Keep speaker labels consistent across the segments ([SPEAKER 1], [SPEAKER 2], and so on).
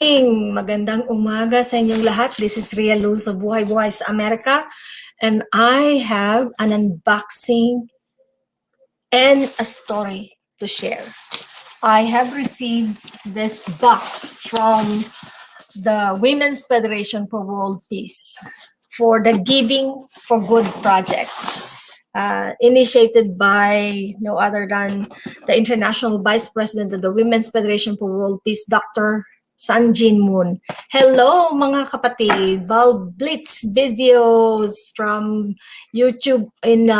[SPEAKER 1] Magandang umaga sa inyong lahat. This is Ria Luz of Buhay Buhay sa Amerika. And I have an unboxing and a story to share. I have received this box from the Women's Federation for World Peace for the Giving for Good project. Initiated by no other than the International Vice President of the Women's Federation for World Peace, Dr. Sun Jin Moon. Hello mga kapatid, Val Blitz videos from YouTube in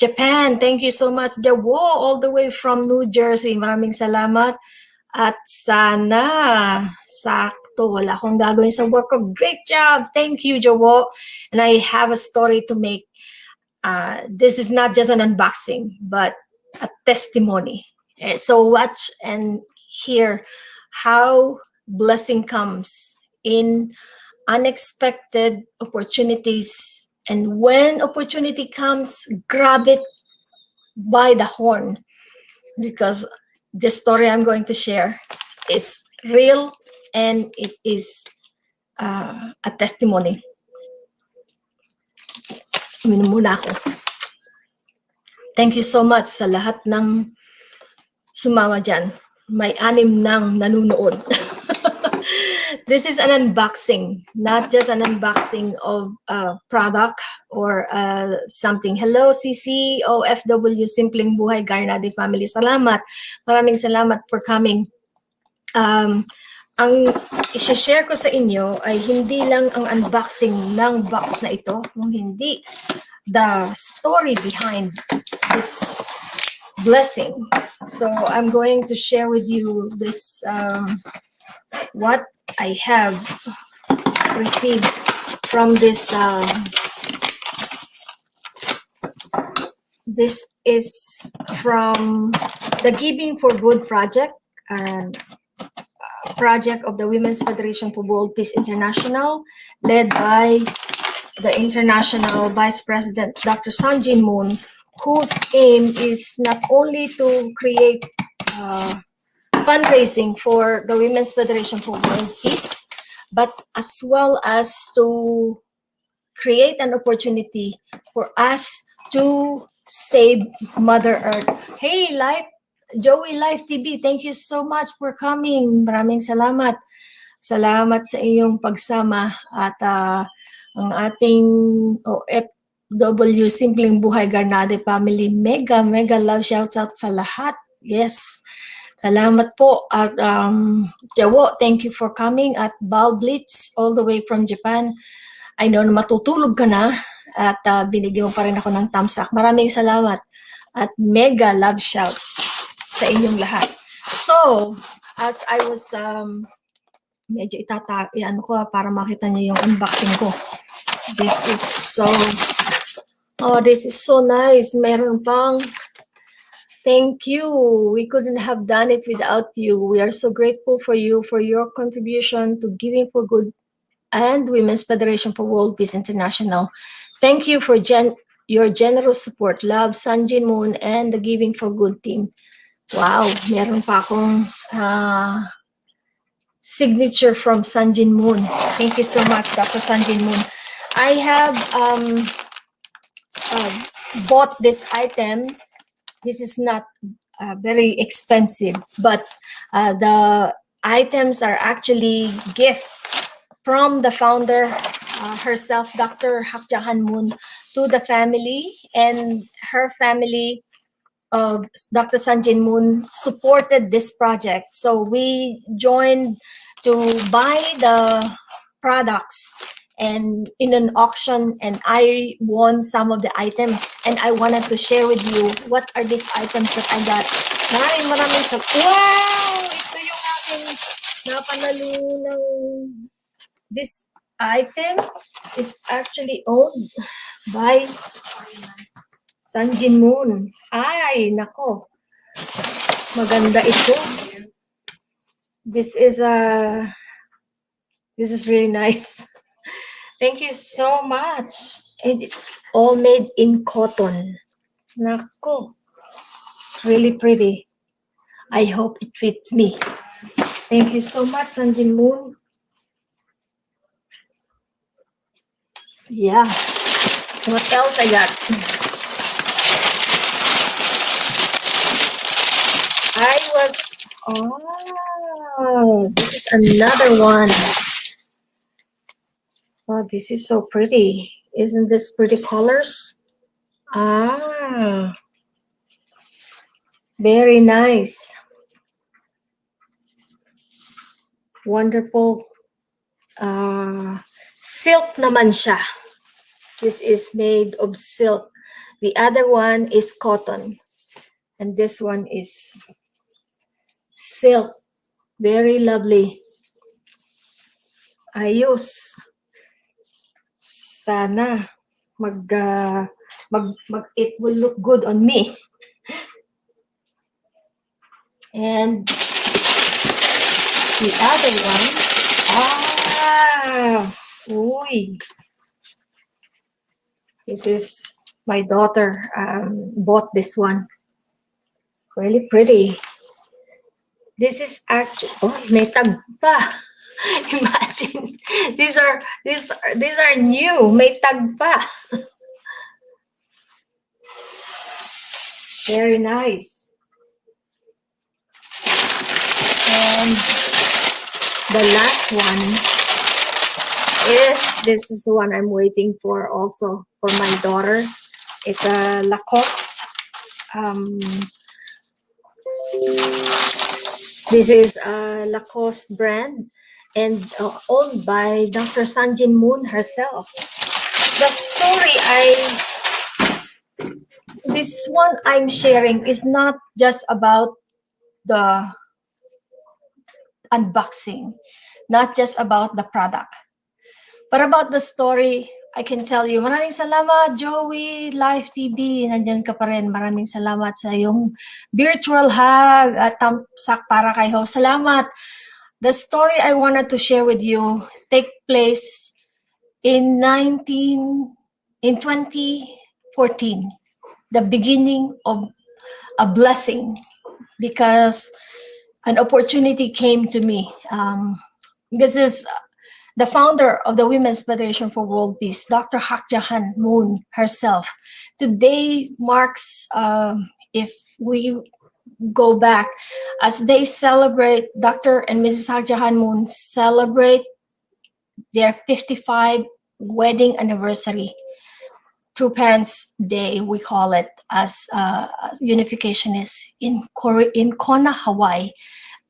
[SPEAKER 1] Japan. Thank you so much, Jawo, all the way from New Jersey. Maraming salamat. At sana sakto, wala akong gagawin sa work ko. Great job. Thank you, Jawo. And I have a story to make. This is not just an unboxing, but a testimony. So watch and hear how blessing comes in unexpected opportunities. And when opportunity comes, grab it by the horn, because the story I'm going to share is real and it is a testimony. Uminom muna ako. Thank you so much sa lahat ng sumama dyan. May 6 nang nanunood. This is an unboxing, not just an unboxing of a product or something. Hello, CC, OFW, Simpleng Buhay, Garnade family. Salamat. Maraming salamat for coming. Ang i-share ko sa inyo ay hindi lang ang unboxing ng box na ito, kung hindi the story behind this blessing. So I'm going to share with you this what I have received from this. This is from the Giving for Good project, project of the Women's Federation for World Peace International, led by the International Vice President, Dr. Sun Jin Moon, whose aim is not only to create fundraising for the Women's Federation for World Peace, but as well as to create an opportunity for us to save Mother Earth. Hey, Joey Life TV, thank you so much for coming. Maraming salamat. Salamat sa iyong pagsama at ang ating OFW Simpleng Buhay Garnade family. Mega love shouts out sa lahat. Yes. Salamat po. At Jawo, thank you for coming. At Val Blitz, all the way from Japan. I know na matutulog ka na at binigyan mo pa rin ako ng thumbs up. Maraming salamat. At mega love shout sa inyong lahat. So, as I was medyo iyan ko para makita niyo yung unboxing ko. This is so nice. Meron pang thank you. We couldn't have done it without you. We are so grateful for you, for your contribution to Giving for Good and Women's Federation for World Peace International. Thank you for your generous support. Love, Sun Jin Moon, and the Giving for Good team. Wow, meron pa akong signature from Sun Jin Moon. Thank you so much, Dr. Sun Jin Moon. I have bought this item. This is not very expensive, but the items are actually gift from the founder herself, Dr. Hak Ja Han Moon, to the family, and her family of Dr. Sun Jin Moon supported this project. So we joined to buy the products and in an auction, and I won some of the items, and I wanted to share with you what are these items that I got. Maraming sa wow! Ito yung aking napanalunan. This item is actually owned by Sun Jin Moon. Ay, nako. Maganda ito. This is really nice. Thank you so much. And it's all made in cotton. Nako. It's really pretty. I hope it fits me. Thank you so much, Sun Jin Moon. Yeah. What else I got? I was. Oh, this is another one. Oh, this is so pretty. Isn't this pretty colors? Ah, very nice. Wonderful. Silk naman siya. This is made of silk. The other one is cotton. And this one is silk. Very lovely. Ayos. Sana it will look good on me. And the other one, uy, this is my daughter bought this one. Really pretty. This is actually, oh, may tag pa. Imagine, these are new. May tag pa. Very nice. And the last one this is the one I'm waiting for also for my daughter. It's a Lacoste. This is a Lacoste brand and owned by Dr. Sanjin Moon herself. The story this one I'm sharing is not just about the unboxing, not just about the product, but about the story. I can tell you, maraming salamat, Joey, Live TV, nandyan ka pa rin. Maraming salamat sa iyong virtual hug at tamsak para kay Ho. Salamat. The story I wanted to share with you take place in 2014, the beginning of a blessing, because an opportunity came to me. This is the founder of the Women's Federation for World Peace, Dr. Hak Ja Han Moon herself. Today marks, if we go back, as they celebrate, Dr. and Mrs. Hak Ja Han Moon celebrate their 55 wedding anniversary. True Parents Day, we call it, as unification is in Kona, Hawaii.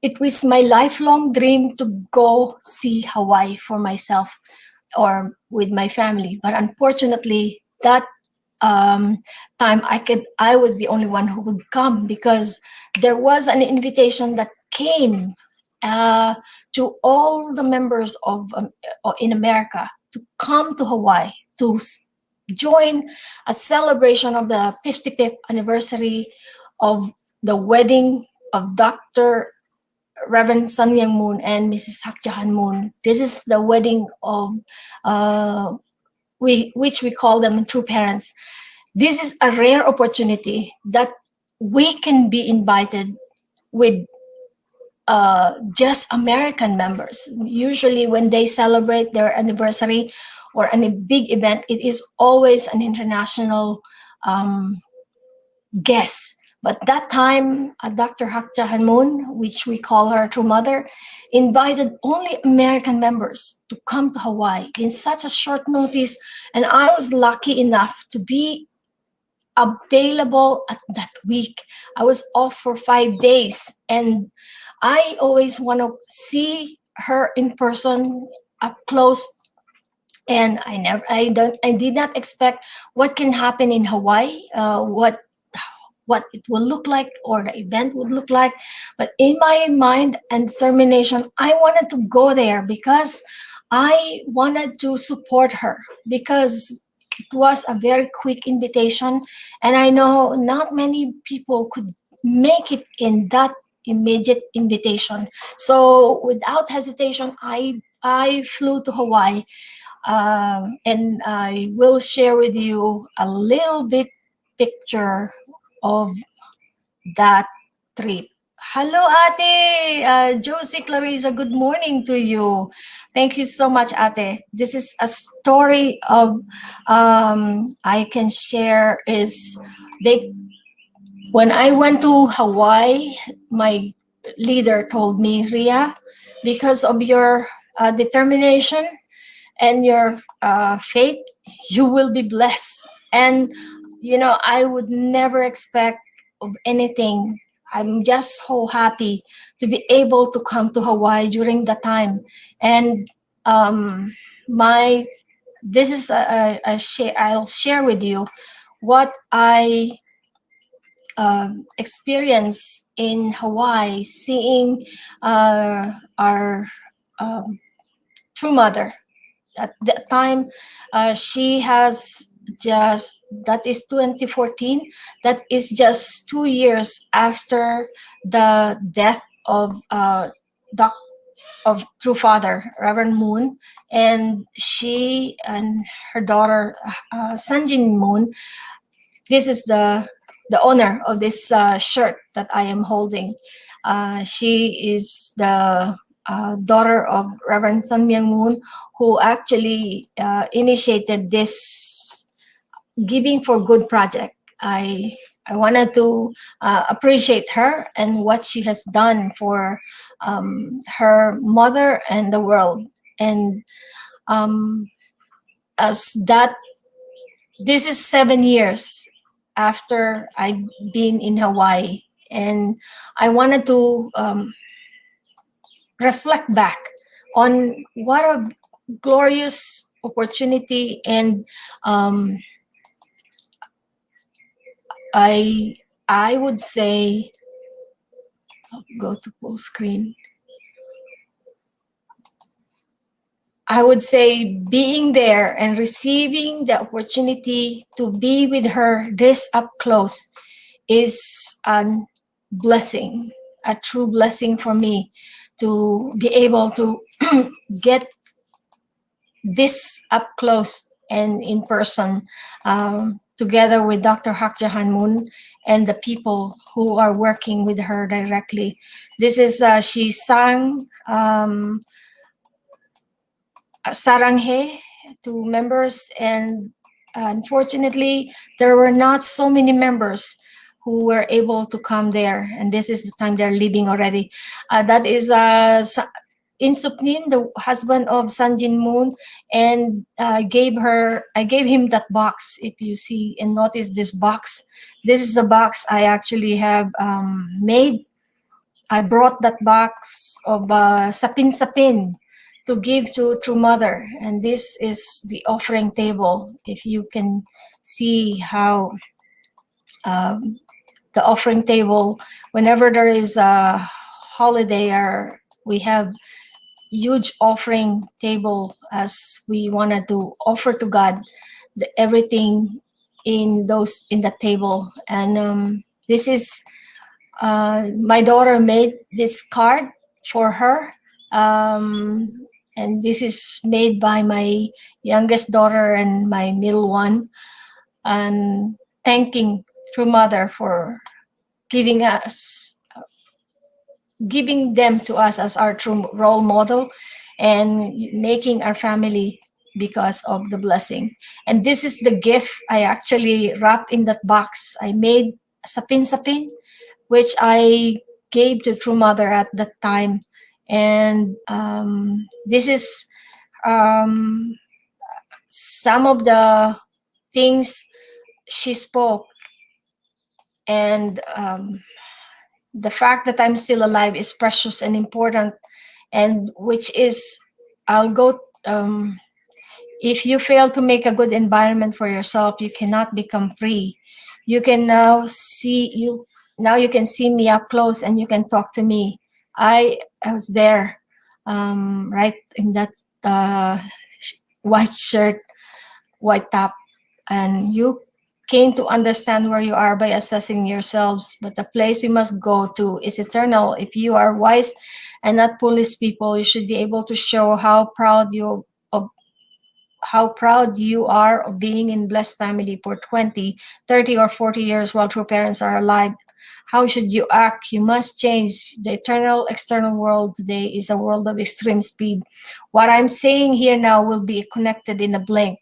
[SPEAKER 1] It was my lifelong dream to go see Hawaii for myself or with my family. But unfortunately, that time I was the only one who would come, because there was an invitation that came to all the members of in America to come to Hawaii to join a celebration of the 55th anniversary of the wedding of Dr. Reverend Sun Myung Moon and Mrs. Hak Ja Han Moon. This is the wedding of which we call them true parents. This is a rare opportunity that we can be invited with just American members. Usually when they celebrate their anniversary or any big event, it is always an international guest. But that time, Dr. Hak Ja Han Moon, which we call her true mother, invited only American members to come to Hawaii in such a short notice. And I was lucky enough to be available at that week. I was off for 5 days, and I always want to see her in person, up close. And I did not expect what can happen in Hawaii, what it will look like or the event would look like. But in my mind and determination, I wanted to go there because I wanted to support her, because it was a very quick invitation. And I know not many people could make it in that immediate invitation. So without hesitation, I flew to Hawaii. And I will share with you a little bit picture of that trip. Hello, Ate Josie Clarissa. Good morning to you. Thank you so much, Ate. This is a story of I can share is they when I went to Hawaii, my leader told me, Ria, because of your determination and your faith, you will be blessed. And I would never expect of anything. I'm just so happy to be able to come to Hawaii during that time. And my this is I'll share with you what I experience in Hawaii, seeing our true mother. At that time, she has just, that is 2014, that is just 2 years after the death of doc of true father Reverend Moon, and she and her daughter Sanjin Moon. This is the owner of this shirt that I am holding. She is the daughter of Reverend Sun Myung Moon, who actually initiated this Giving for Good project. I wanted to appreciate her and what she has done for her mother and the world. And as that, this is 7 years after I've been in Hawaii, and I wanted to reflect back on what a glorious opportunity, and um, I would say, go to full screen. I would say being there and receiving the opportunity to be with her this up close is a blessing, a true blessing for me to be able to get this up close and in person, together with Dr. Hak Jahan Moon and the people who are working with her directly. This is, she sang Saranghe to members, and unfortunately, there were not so many members who were able to come there, and this is the time they're leaving already. That is Insupnin, the husband of Sanjin Moon, and I gave him that box. If you see and notice this box, this is a box I actually have made. I brought that box of sapin sapin to give to True Mother, and this is the offering table. If you can see how the offering table, whenever there is a holiday, or we have huge offering table, as we wanted to offer to God everything in the table. And this is my daughter made this card for her, and this is made by my youngest daughter and my middle one, and thanking True Mother for giving them to us as our true role model, and making our family because of the blessing. And this is the gift I actually wrapped in that box. I made sapin sapin, which I gave to True Mother at that time. And this is some of the things she spoke. And the fact that I'm still alive is precious and important, and which is, I'll go, if you fail to make a good environment for yourself, you cannot become free. You can now you can see me up close, and you can talk to me. I was there, right in that white shirt, white top, and you came to understand where you are by assessing yourselves. But the place you must go to is eternal. If you are wise and not foolish people, you should be able to show how proud you are of being in blessed family for 20, 30, or 40 years while true parents are alive. How should you act? You must change. The eternal external world today is a world of extreme speed. What I'm saying here now will be connected in a blink.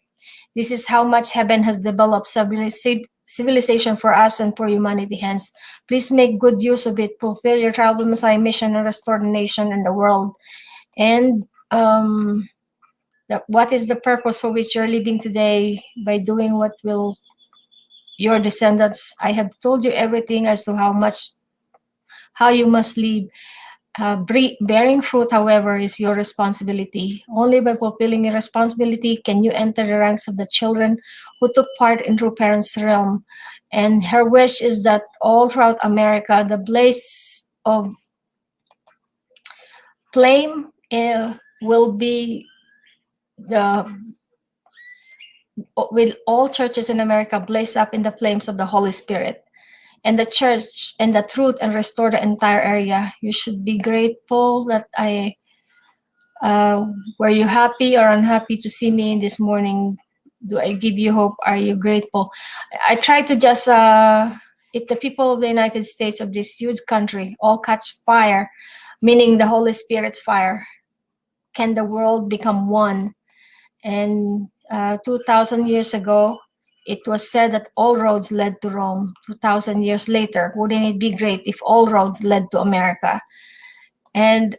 [SPEAKER 1] This is how much heaven has developed civilization for us and for humanity. Hence, please make good use of it. Fulfill your tribal Messiah mission and restore the nation and the world. And what is the purpose for which you're living today? By doing what will your descendants. I have told you everything as to how you must live. Bearing fruit, however, is your responsibility. Only by fulfilling your responsibility can you enter the ranks of the children who took part in True Parents' realm. And her wish is that all throughout America, the blaze of flame will be with all churches in America blaze up in the flames of the Holy Spirit. And the church and the truth and restore the entire area. You should be grateful that were you happy or unhappy to see me this morning? Do I give you hope? Are you grateful? I try to just, if the people of the United States, of this huge country, all catch fire, meaning the Holy Spirit's fire, can the world become one? And 2,000 years ago, it was said that all roads led to Rome. 2,000 years later, wouldn't it be great if all roads led to America? And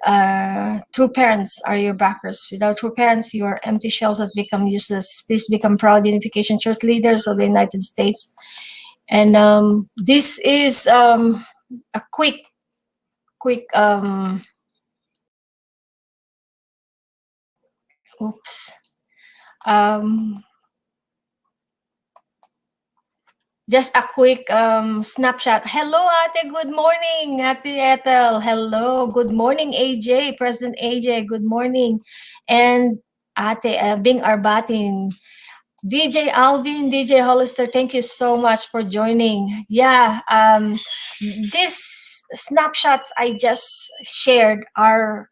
[SPEAKER 1] true parents are your backers. Without true parents, you are empty shells that become useless. Please become proud Unification Church leaders of the United States. And this is a quick oops. Just a quick snapshot. Hello, Ate. Good morning, Ate Ethel. Hello. Good morning, AJ. President AJ. Good morning. And Ate Bing Arbatin. DJ Alvin, DJ Hollister, thank you so much for joining. Yeah, these snapshots I just shared I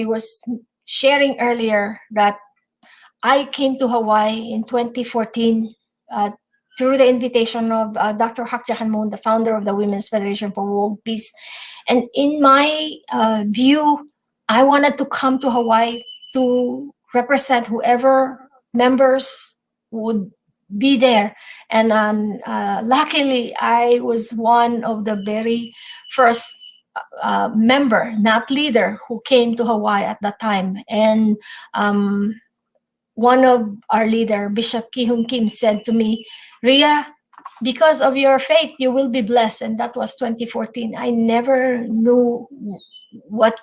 [SPEAKER 1] was sharing earlier that I came to Hawaii in 2014 through the invitation of Dr. Hak Ja Han Moon, the founder of the Women's Federation for World Peace. And in my view, I wanted to come to Hawaii to represent whoever members would be there. And luckily, I was one of the very first member, not leader, who came to Hawaii at that time. And one of our leader, Bishop Ki-Hun Kim, said to me, Ria, because of your faith, you will be blessed. And that was 2014. I never knew what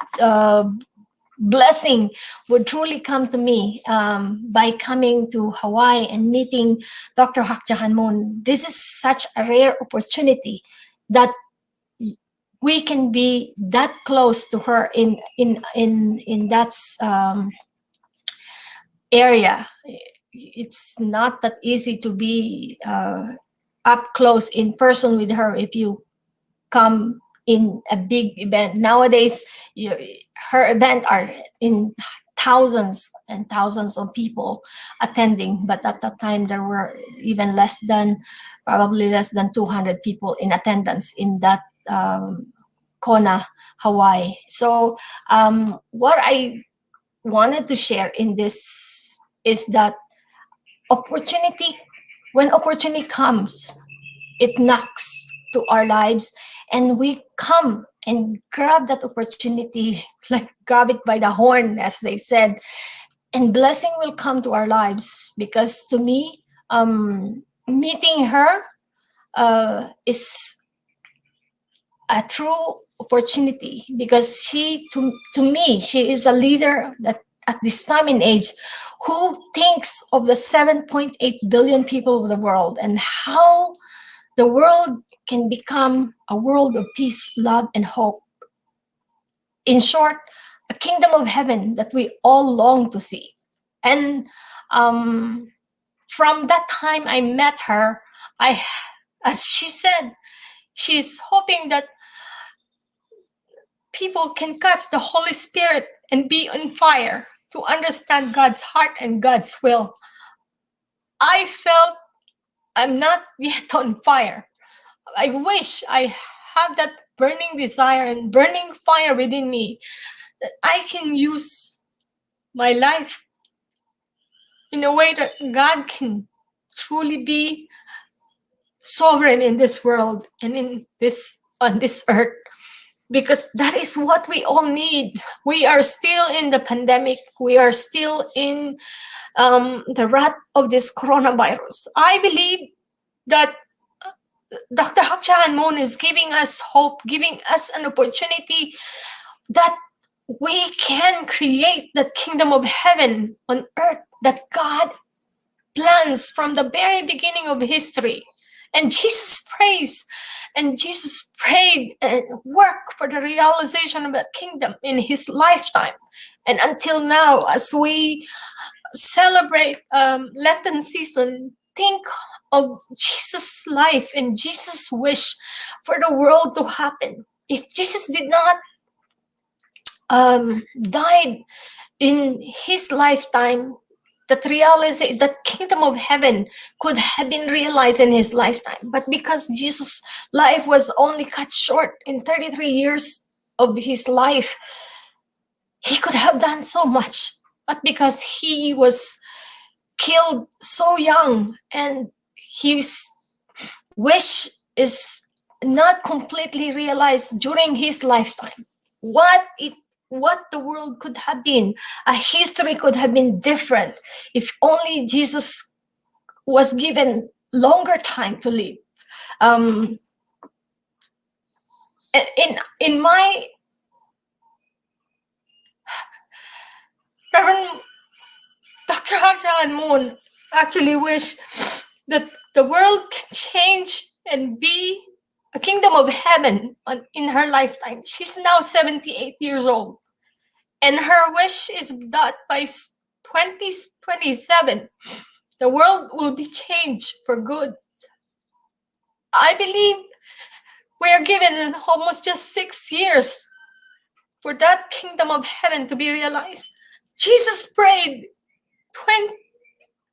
[SPEAKER 1] blessing would truly come to me by coming to Hawaii and meeting Dr. Hak Ja Han Moon. This is such a rare opportunity that we can be that close to her in that area. It's not that easy to be up close in person with her if you come in a big event. Nowadays, her event are in thousands and thousands of people attending, but at that time there were even probably less than 200 people in attendance in that Kona, Hawaii. So what I wanted to share in this is that when opportunity comes, it knocks to our lives, and we come and grab that opportunity, like grab it by the horn, as they said, and blessing will come to our lives. Because to me, meeting her is a true opportunity, because to me, she is a leader that at this time and age who thinks of the 7.8 billion people of the world and how the world can become a world of peace, love, and hope. In short, a kingdom of heaven that we all long to see. And from that time I met her, as she said, she's hoping that people can catch the Holy Spirit and be on fire to understand God's heart and God's will. I felt I'm not yet on fire. I wish I have that burning desire and burning fire within me that I can use my life in a way that God can truly be sovereign in this world and on this earth, because that is what we all need. We are still in the pandemic. We are still in the wrath of this coronavirus. I believe that Dr. Hak Ja Han Moon is giving us hope, giving us an opportunity that we can create the kingdom of heaven on earth that God plans from the very beginning of history. And Jesus prays, and Jesus prayed and worked for the realization of that kingdom in his lifetime. And until now, as we celebrate Lenten season, think of Jesus' life and Jesus' wish for the world to happen. If Jesus did not died in his lifetime, that kingdom of heaven could have been realized in his lifetime. But because Jesus' life was only cut short in 33 years of his life, he could have done so much. But because he was killed so young and his wish is not completely realized during his lifetime, what the world could have been, a history could have been different if only Jesus was given longer time to live. In my Reverend Dr. Hak Ja Han Moon actually wish that the world can change and be a kingdom of heaven in her lifetime. She's now 78 years old. And her wish is that by 2027, the world will be changed for good. I believe we are given almost just 6 years for that kingdom of heaven to be realized. Jesus prayed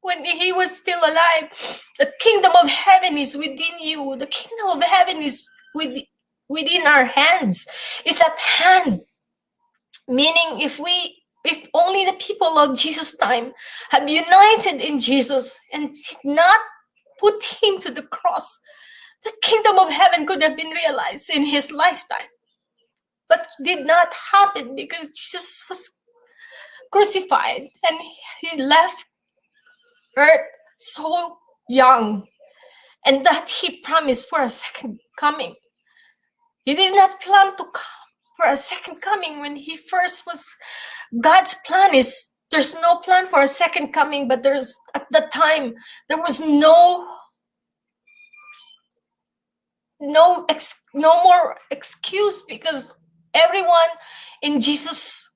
[SPEAKER 1] when he was still alive, the kingdom of heaven is within you. The kingdom of heaven is within our hands. It's at hand. Meaning if only the people of Jesus' time have united in Jesus and did not put him to the cross, the kingdom of heaven could have been realized in his lifetime. But did not happen because Jesus was crucified and he left earth so young, and that he promised for a second coming. He did not plan to come for a second coming when he first was. God's plan is there's no plan for a second coming, but there's at the time there was no more excuse, because everyone in Jesus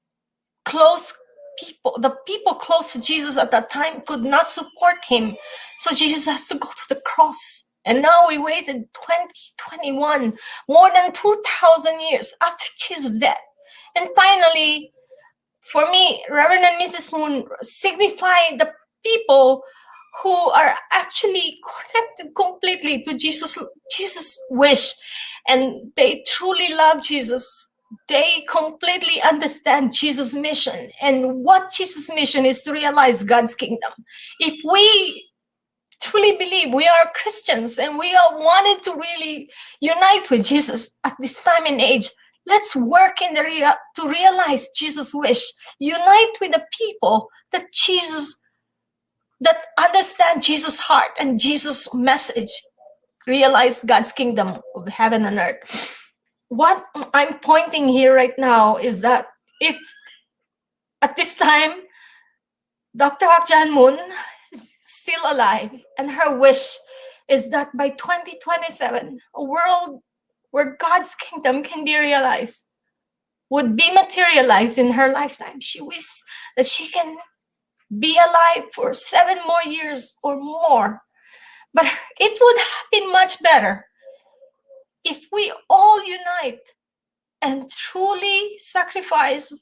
[SPEAKER 1] close people, the people close to Jesus at that time, could not support him. So Jesus has to go to the cross. And now we waited 2021, more than 2,000 years after Jesus' death. And finally, for me, Reverend and Mrs. Moon signify the people who are actually connected completely to Jesus' wish, and they truly love Jesus. They completely understand Jesus' mission, and what Jesus' mission is to realize God's kingdom. If we truly believe we are Christians and we all wanted to really unite with Jesus at this time and age, let's work to realize Jesus' wish. Unite with the people that understand Jesus' heart and Jesus' message. Realize God's kingdom of heaven and earth. What I'm pointing here right now is that if at this time Dr. Hak Ja Han Moon is still alive, and her wish is that by 2027, a world where God's kingdom can be realized would be materialized in her lifetime. She wishes that she can be alive for 7 more years or more. But it would have been much better if we all unite and truly sacrifice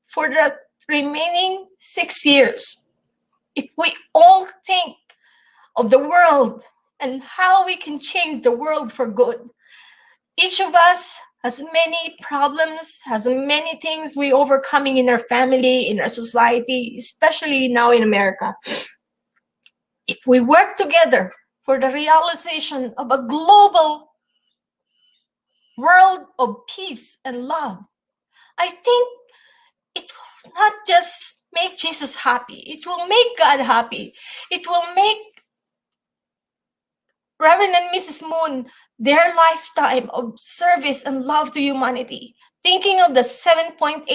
[SPEAKER 1] for the remaining 6 years. If we all think of the world and how we can change the world for good, Each of us has many problems, has many things we overcoming in our family, in our society, especially now in America. If we work together for the realization of a global world of peace and love, I think it will not just make Jesus happy, it will make God happy. It will make Reverend and Mrs. Moon their lifetime of service and love to humanity, thinking of the 7.8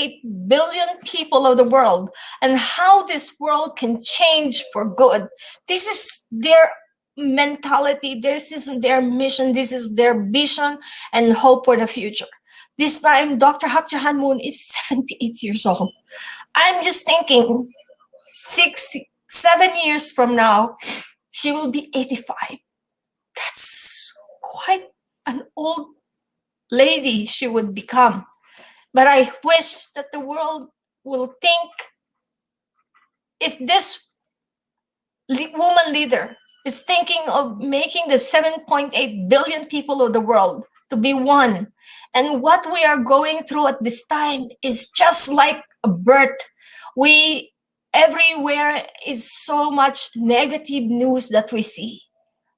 [SPEAKER 1] billion people of the world and how this world can change for good. This is their mentality, this is their mission, this is their vision and hope for the future. This time, Dr. Hak Ja Han Moon is 78 years old. I'm just thinking 7 years from now, she will be 85. That's quite an old lady she would become. But I wish that the world will think, if this woman leader is thinking of making the 7.8 billion people of the world to be one, and what we are going through at this time is just like a birth. Everywhere is so much negative news that we see.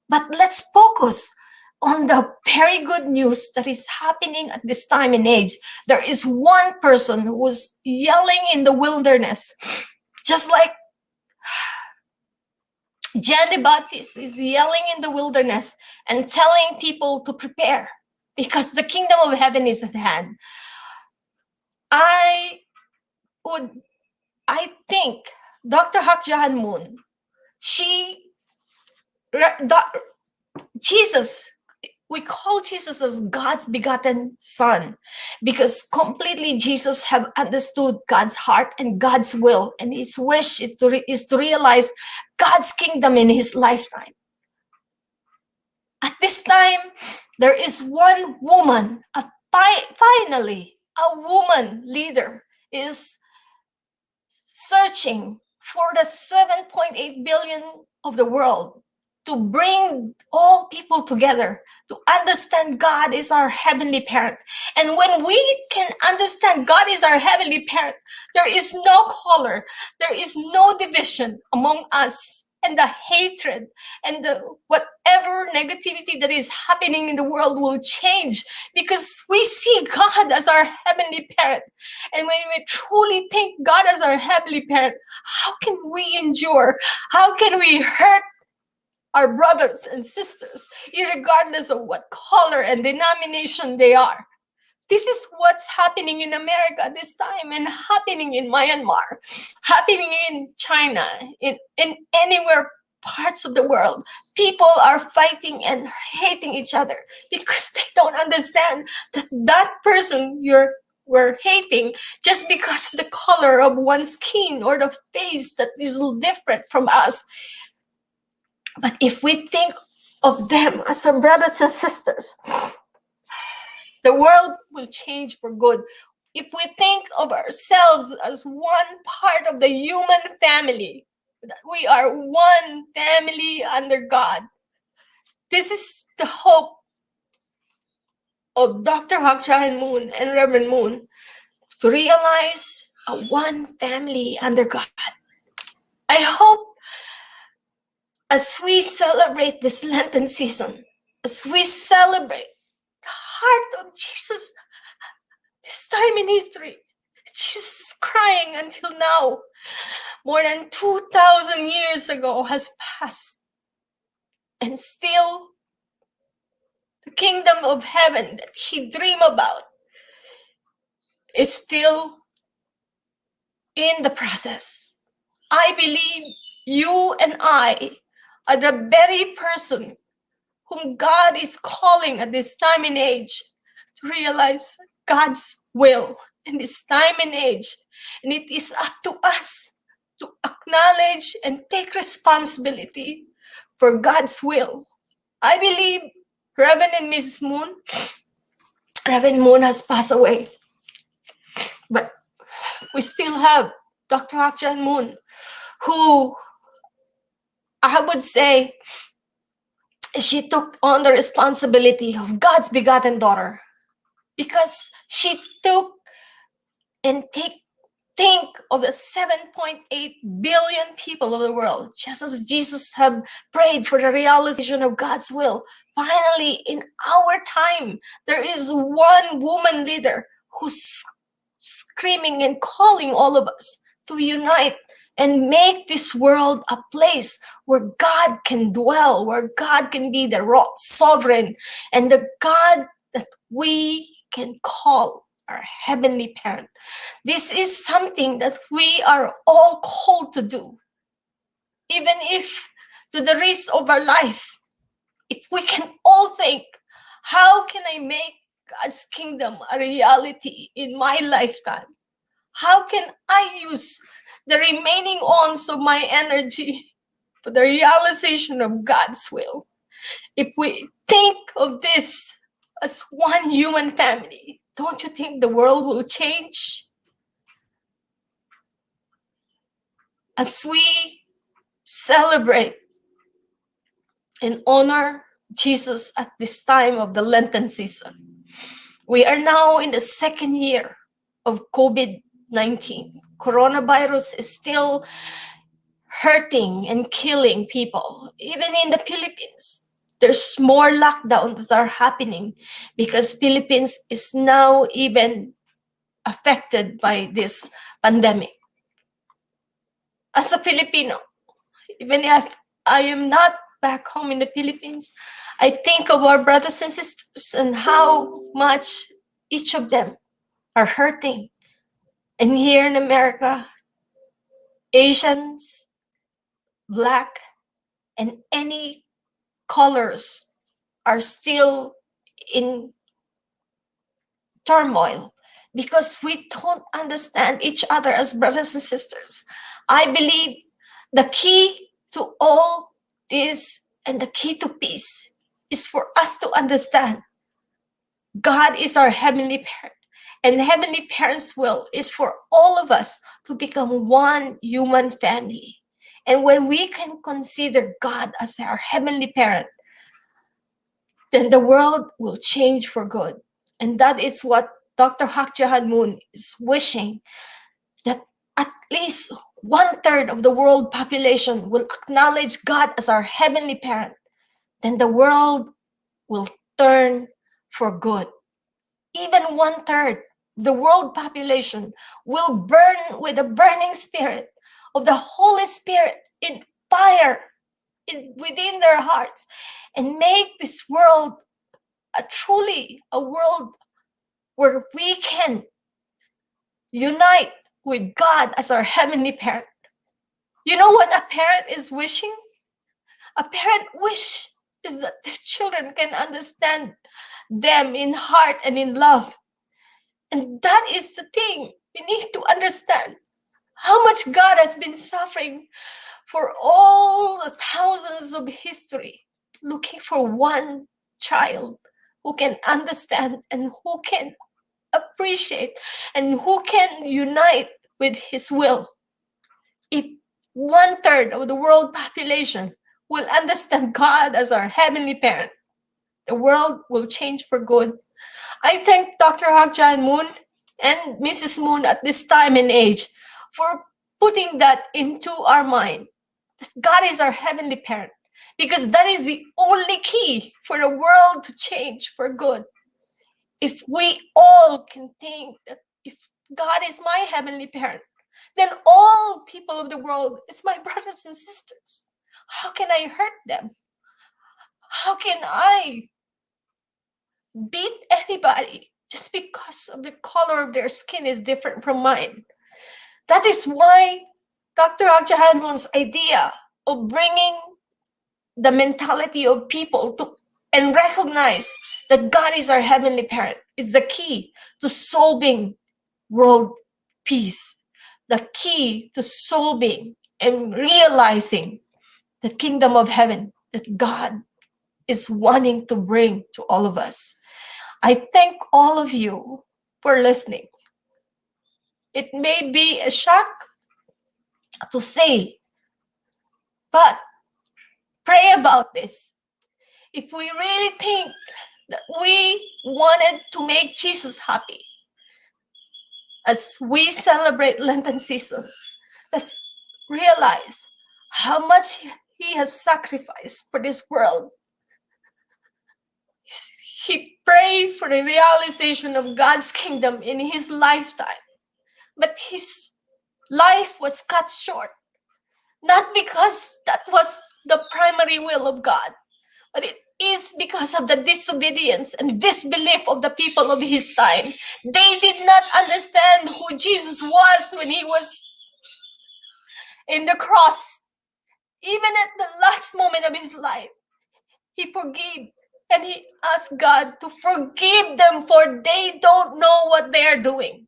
[SPEAKER 1] But let's focus on the very good news that is happening at this time and age. There is one person who was yelling in the wilderness, just like John the Baptist is yelling in the wilderness and telling people to prepare because the kingdom of heaven is at hand. I think Dr. Hak Ja Han Moon, Jesus, we call Jesus as God's begotten Son because completely Jesus have understood God's heart and God's will, and his wish is to realize God's kingdom in his lifetime. At this time, there is one woman, finally, a woman leader is searching for the 7.8 billion of the world to bring all people together, to understand God is our heavenly parent. And when we can understand God is our heavenly parent, there is no color, there is no division among us, and the hatred and the whatever negativity that is happening in the world will change because we see God as our heavenly parent. And when we truly think God as our heavenly parent, how can we endure? How can we hurt our brothers and sisters, regardless of what color and denomination they are? This is what's happening in America this time and happening in Myanmar, happening in China, in anywhere parts of the world. People are fighting and hating each other because they don't understand that that person we're hating just because of the color of one's skin or the face that is different from us. But if we think of them as our brothers and sisters, the world will change for good. If we think of ourselves as one part of the human family, that we are one family under God. This is the hope of Dr. Hak Ja Han Moon and Reverend Moon, to realize a one family under God. I hope as we celebrate this Lenten season, as we celebrate the heart of Jesus, this time in history, Jesus is crying until now. More than 2,000 years ago has passed. And still, the kingdom of heaven that he dreamed about is still in the process. I believe you and I are the very person whom God is calling at this time and age to realize God's will in this time and age. And it is up to us to acknowledge and take responsibility for God's will. I believe Reverend and Mrs. Moon, Reverend Moon has passed away, but we still have Dr. Hak Ja Han Moon, who I would say She took on the responsibility of God's begotten daughter because she took and think of the 7.8 billion people of the world, just as Jesus have prayed for the realization of God's will. Finally, in our time, there is one woman leader who's screaming and calling all of us to unite and make this world a place where God can dwell, where God can be the sovereign, and the God that we can call our heavenly parent. This is something that we are all called to do, even if to the risk of our life. If we can all think, how can I make God's kingdom a reality in my lifetime? How can I use the remaining ounce of my energy for the realization of God's will? If we think of this as one human family, don't you think the world will change? As we celebrate and honor Jesus at this time of the Lenten season, we are now in the second year of COVID-19. Coronavirus is still hurting and killing people. Even in the Philippines, there's more lockdowns that are happening because Philippines is now even affected by this pandemic. As a Filipino, even if I am not back home in the Philippines, I think of our brothers and sisters and how much each of them are hurting. And here in America, Asians, Black, and any colors are still in turmoil because we don't understand each other as brothers and sisters. I believe the key to all this and the key to peace is for us to understand God is our heavenly parent, and heavenly parent's will is for all of us to become one human family. And when we can consider God as our heavenly parent, then the world will change for good. And that is what Dr. Hak Jahan Moon is wishing, that at least 1/3 of the world population will acknowledge God as our heavenly parent. Then the world will turn for good. Even 1/3 the world population will burn with the burning spirit of the Holy Spirit in fire within their hearts and make this world truly a world where we can unite with God as our heavenly parent. You know what a parent is wishing? A parent wish is that their children can understand them in heart and in love. And that is the thing. We need to understand how much God has been suffering for all the thousands of history, looking for one child who can understand and who can appreciate and who can unite with his will. If 1/3 of the world population will understand God as our heavenly parent, the world will change for good. I thank Dr. Hak Jahan Moon and Mrs. Moon at this time and age for putting that into our mind. That God is our heavenly parent, because that is the only key for the world to change for good. If we all can think that if God is my heavenly parent, then all people of the world is my brothers and sisters. How can I hurt them? How can I beat anybody just because of the color of their skin is different from mine? That is why Dr. Hak Jahan Moon's idea of bringing the mentality of people to and recognize that God is our heavenly parent is the key to solving world peace, the key to solving and realizing the kingdom of heaven that God is wanting to bring to all of us. I thank all of you for listening. It may be a shock to say, but pray about this. if we really think that we wanted to make Jesus happy, as we celebrate Lenten season, let's realize how much he has sacrificed for this world. He prayed for the realization of God's kingdom in his lifetime, but his life was cut short, not because that was the primary will of God, but it is because of the disobedience and disbelief of the people of his time. They did not understand who Jesus was when he was in the cross. Even at the last moment of his life, he forgave and he asked God to forgive them, for they don't know what they are doing.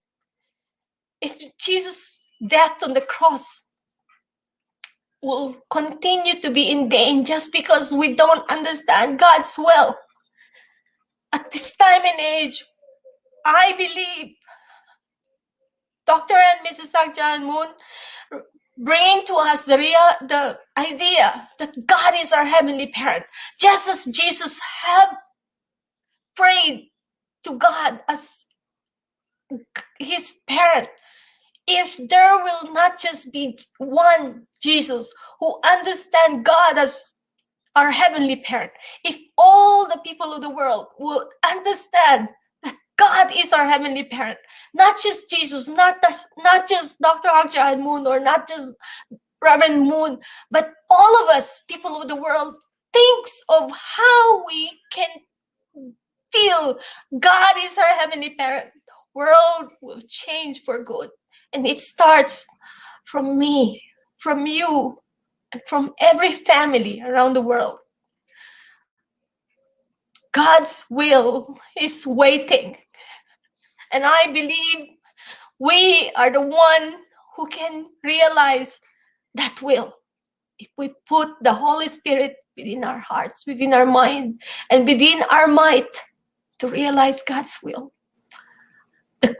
[SPEAKER 1] If Jesus' death on the cross will continue to be in vain just because we don't understand God's will, at this time and age, I believe Dr. and Mrs. Akjan Moon bringing to us the idea that God is our heavenly parent, just as Jesus had prayed to God as his parent. If there will not just be one Jesus who understands God as our heavenly parent, if all the people of the world will understand that God is our heavenly parent, not just Jesus, not just Dr. Akjan Moon, or not just Reverend Moon, but all of us, people of the world, thinks of how we can feel God is our heavenly parent, the world will change for good. And it starts from me, from you, and from every family around the world. God's will is waiting. And I believe we are the one who can realize that will, if we put the Holy Spirit within our hearts, within our mind, and within our might to realize God's will. The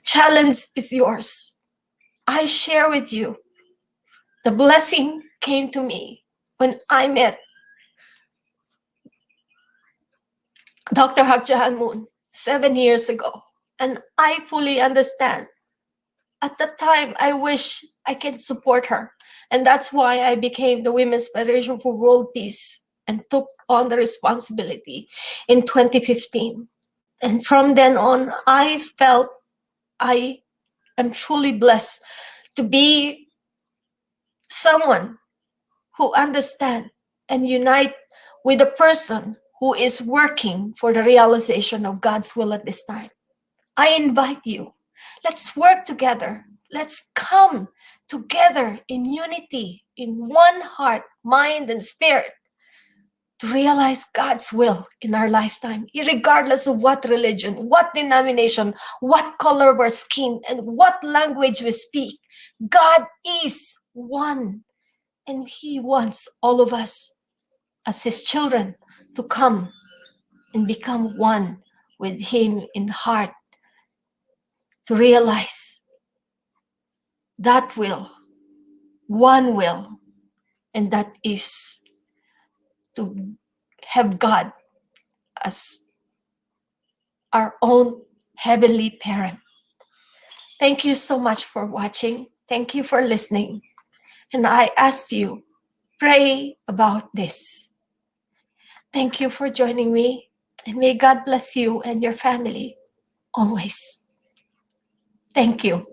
[SPEAKER 1] challenge is yours. I share with you. The blessing came to me when I met Dr. Hak Jahan Moon 7 years ago. And I fully understand. At the time, I wish I can support her. And that's why I became the Women's Federation for World Peace and took on the responsibility in 2015. And from then on, I felt I am truly blessed to be someone who understands and unite with a person who is working for the realization of God's will at this time. I invite you, let's work together. Let's come together in unity, in one heart, mind, and spirit to realize God's will in our lifetime, regardless of what religion, what denomination, what color of our skin, and what language we speak. God is one, and he wants all of us as his children to come and become one with him in heart, to realize that will, one will, and that is to have God as our own heavenly parent. Thank you so much for watching. Thank you for listening. And I ask you, pray about this. Thank you for joining me, and may God bless you and your family always. Thank you.